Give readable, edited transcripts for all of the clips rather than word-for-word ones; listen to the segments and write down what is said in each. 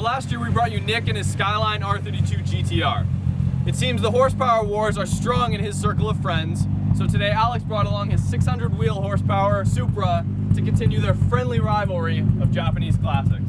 last year we brought you Nick and his Skyline R32 GTR. It seems the horsepower wars are strong in his circle of friends, so today Alex brought along his 600 wheel horsepower Supra to continue their friendly rivalry of Japanese classics.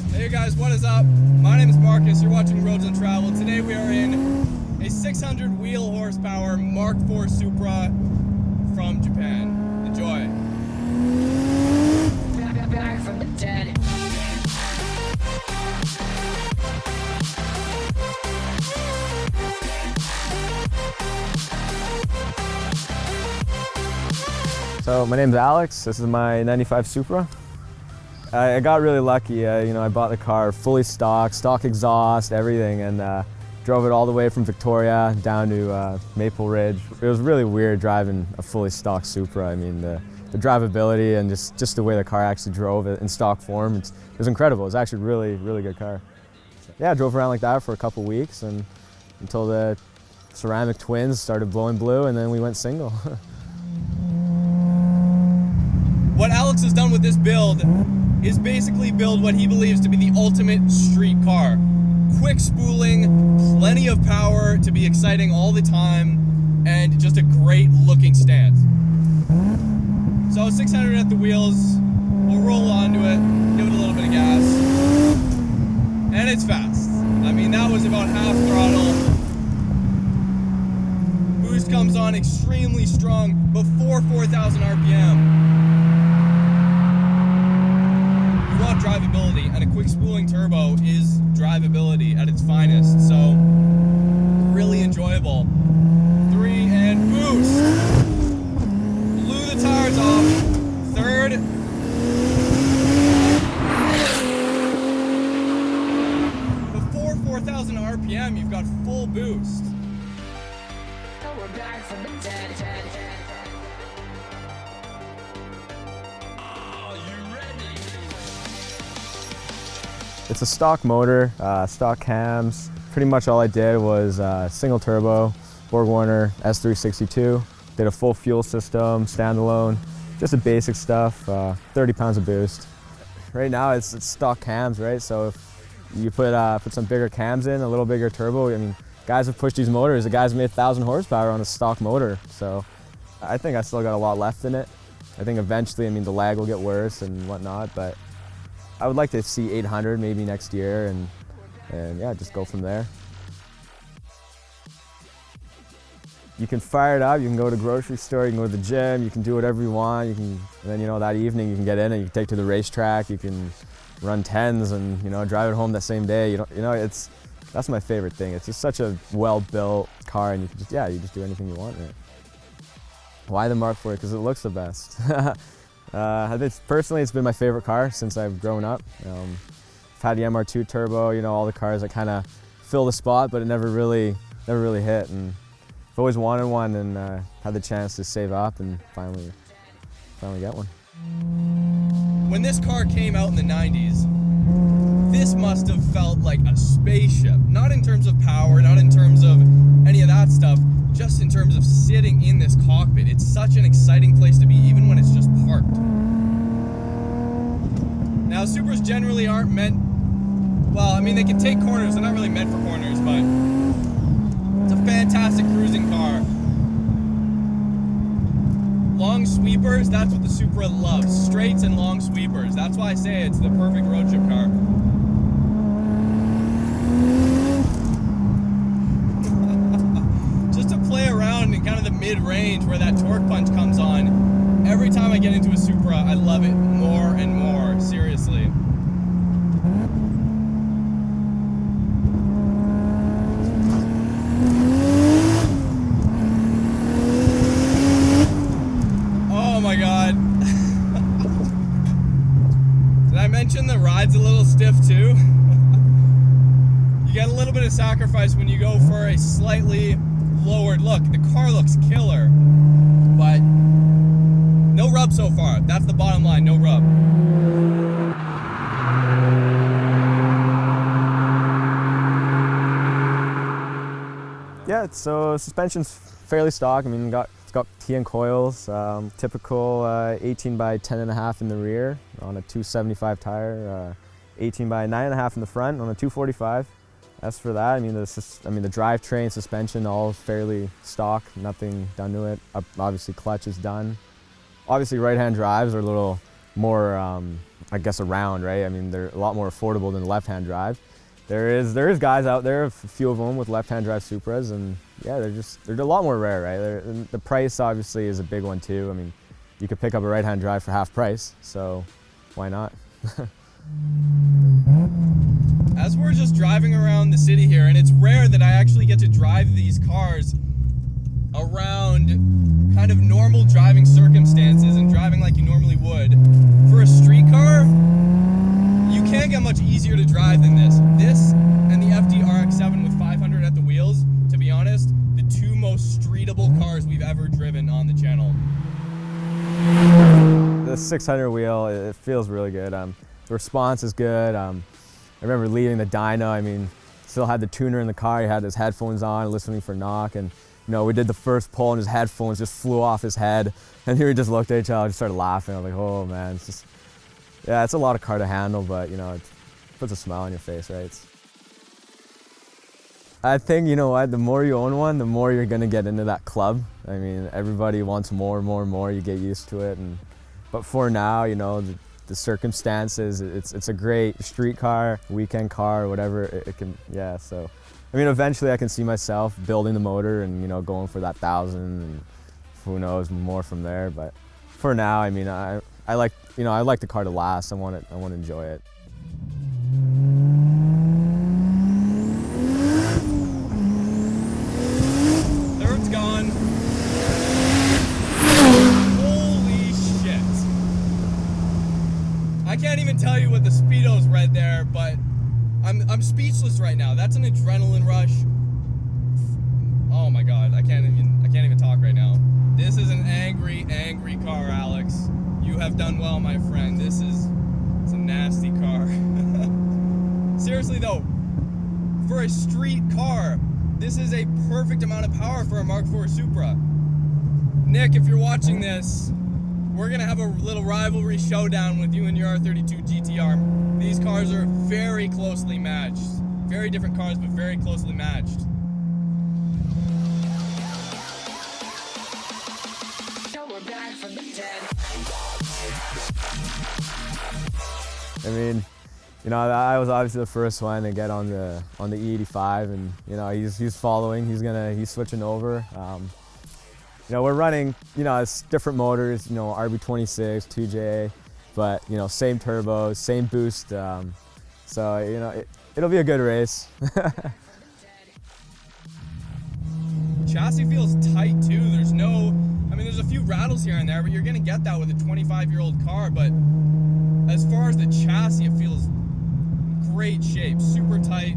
Hey guys, what is up? My name is Marcus, you're watching Roads Untraveled. Today we are in a 600 wheel horsepower Mk4 Supra from Japan. Enjoy. Back from the dead. So my name's Alex, this is my 95 Supra. I got really lucky, I bought the car fully stock exhaust, everything, and drove it all the way from Victoria down to Maple Ridge. It was really weird driving a fully stock Supra. I mean, the drivability and just the way the car actually drove it in stock form, it was incredible. It was actually a really good car. Yeah, I drove around like that for a couple weeks and until the ceramic twins started blowing blue, and then we went single. What Alex has done with this build is basically build what he believes to be the ultimate street car. Quick spooling, plenty of power to be exciting all the time, and just a great looking stance. So 600 at the wheels, we'll roll onto it, give it a little bit of gas, and it's fast. I mean, that was about half throttle. Boost comes on extremely strong before 4,000 RPM. Drivability, and a quick spooling turbo is drivability at its finest, so really enjoyable. 3 and boost. Blew the tires off. 3rd. Before 4,000 RPM, you've got full boost. Oh, we're back from the dead. It's a stock motor, stock cams. Pretty much all I did was single turbo, BorgWarner S362. Did a full fuel system, standalone, just the basic stuff, 30 pounds of boost. Right now it's stock cams, right? So if you put some bigger cams in, a little bigger turbo, I mean, guys have pushed these motors, the guys made 1,000 horsepower on a stock motor. So I think I still got a lot left in it. I think eventually, I mean, the lag will get worse and whatnot, but I would like to see 800 maybe next year, and yeah, just go from there. You can fire it up, you can go to the grocery store, you can go to the gym, you can do whatever you want. And then that evening you can get in and you can take to the racetrack, you can run 10s and drive it home that same day. That's my favorite thing. It's just such a well-built car, and you just do anything you want in it. Why the Mk4? Because it looks the best. I think personally it's been my favorite car since I've grown up. I've had the MR2 turbo, all the cars that kind of fill the spot, but it never really hit. And I've always wanted one, and had the chance to save up and finally get one. When this car came out in the 90s, this must have felt like a spaceship. Not in terms of power, not in terms of any of that stuff, just in terms of sitting in this cockpit. It's such an exciting place to be, even when it's just parked. Now, Supras generally aren't meant, well, I mean, they can take corners. They're not really meant for corners, but it's a fantastic cruising car. Long sweepers, that's what the Supra loves. Straights and long sweepers. That's why I say it's the perfect road trip car. Just to play around in kind of the mid-range where that torque punch comes on, every time I get into a Supra, I love it more and more, seriously. You get a little bit of sacrifice when you go for a slightly lowered look. The car looks killer, but no rub so far. That's the bottom line, no rub. Yeah, so suspension's fairly stock. I mean, it's got TN coils, typical 18 by 10.5 in the rear on a 275 tire, 18 by 9.5 in the front on a 245. As for that, I mean the drivetrain, suspension, all fairly stock, nothing done to it. Obviously, clutch is done. Obviously, right-hand drives are a little more, I guess, around, right? I mean, they're a lot more affordable than left-hand drive. There is guys out there, a few of them with left-hand drive Supras, and yeah, they're a lot more rare, right? And the price obviously is a big one too. I mean, you could pick up a right-hand drive for half price, so why not? As we're just driving around the city here, and it's rare that I actually get to drive these cars around kind of normal driving circumstances and driving like you normally would. For a street car, you can't get much easier to drive than this. This and the FD RX-7 with 500 at the wheels, to be honest, the two most streetable cars we've ever driven on the channel. The 600 wheel, it feels really good. The response is good. I remember leaving the dyno, I mean, still had the tuner in the car, he had his headphones on, listening for knock, and you know, we did the first pull and his headphones just flew off his head, and here we just looked at each other and just started laughing. I was like, oh man, it's just, yeah, it's a lot of car to handle, but you know, it puts a smile on your face, right? I think, you know what, the more you own one, the more you're gonna get into that club. I mean, everybody wants more, you get used to it, but for now, you know, the circumstances, it's a great street car, weekend car, whatever it can, yeah, so. I mean, eventually I can see myself building the motor and, you know, going for that 1,000 and who knows, more from there, but for now, I mean, I like, you know, I like the car to last. I want to enjoy it. Third's gone. Holy shit. I can't even tell you what the speedo's read there, but I'm speechless right now. That's an adrenaline rush. Oh my god, I can't even talk right now. This is an angry car, Alex. You have done well, my friend. It's a nasty car. Seriously though, for a street car, this is a perfect amount of power for a Mk4 Supra. Nick, if you're watching this, we're gonna have a little rivalry showdown with you and your R32 GTR. These cars are very closely matched. Very different cars, but very closely matched. I mean, you know, I was obviously the first one to get on the E85, and you know, he's following. He's switching over. You know, we're running, you know, it's different motors. You know, RB26, 2J, but you know, same turbos, same boost. So you know, it'll be a good race. Chassis feels tight too. There's no, I mean, there's a few rattles here and there, but you're gonna get that with a 25-year-old car. But as far as the chassis, it feels great shape, super tight.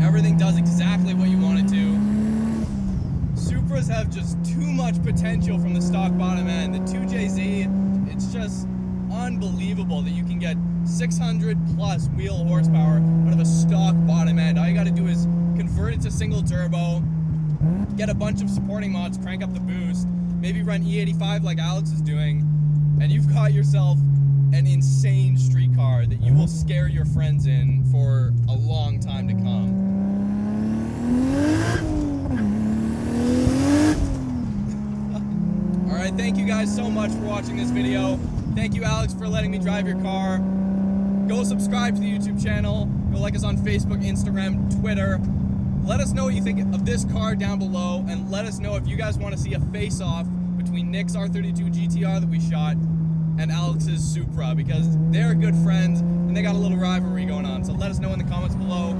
Everything does exactly what you want it to. Supras have just too much potential from the stock bottom end. The 2JZ, it's just unbelievable that you can get 600 plus wheel horsepower out of a stock bottom end. All you gotta do is convert it to single turbo, get a bunch of supporting mods, crank up the boost, maybe run E85 like Alex is doing, and you've got yourself an insane street car that you will scare your friends in for a long time to come. Alright, thank you guys so much for watching this video. Thank you, Alex, for letting me drive your car. Go subscribe to the YouTube channel. Go like us on Facebook, Instagram, Twitter. Let us know what you think of this car down below, and let us know if you guys want to see a face-off between Nick's R32 GTR that we shot and Alex's Supra, because they're good friends and they got a little rivalry going on. So let us know in the comments below.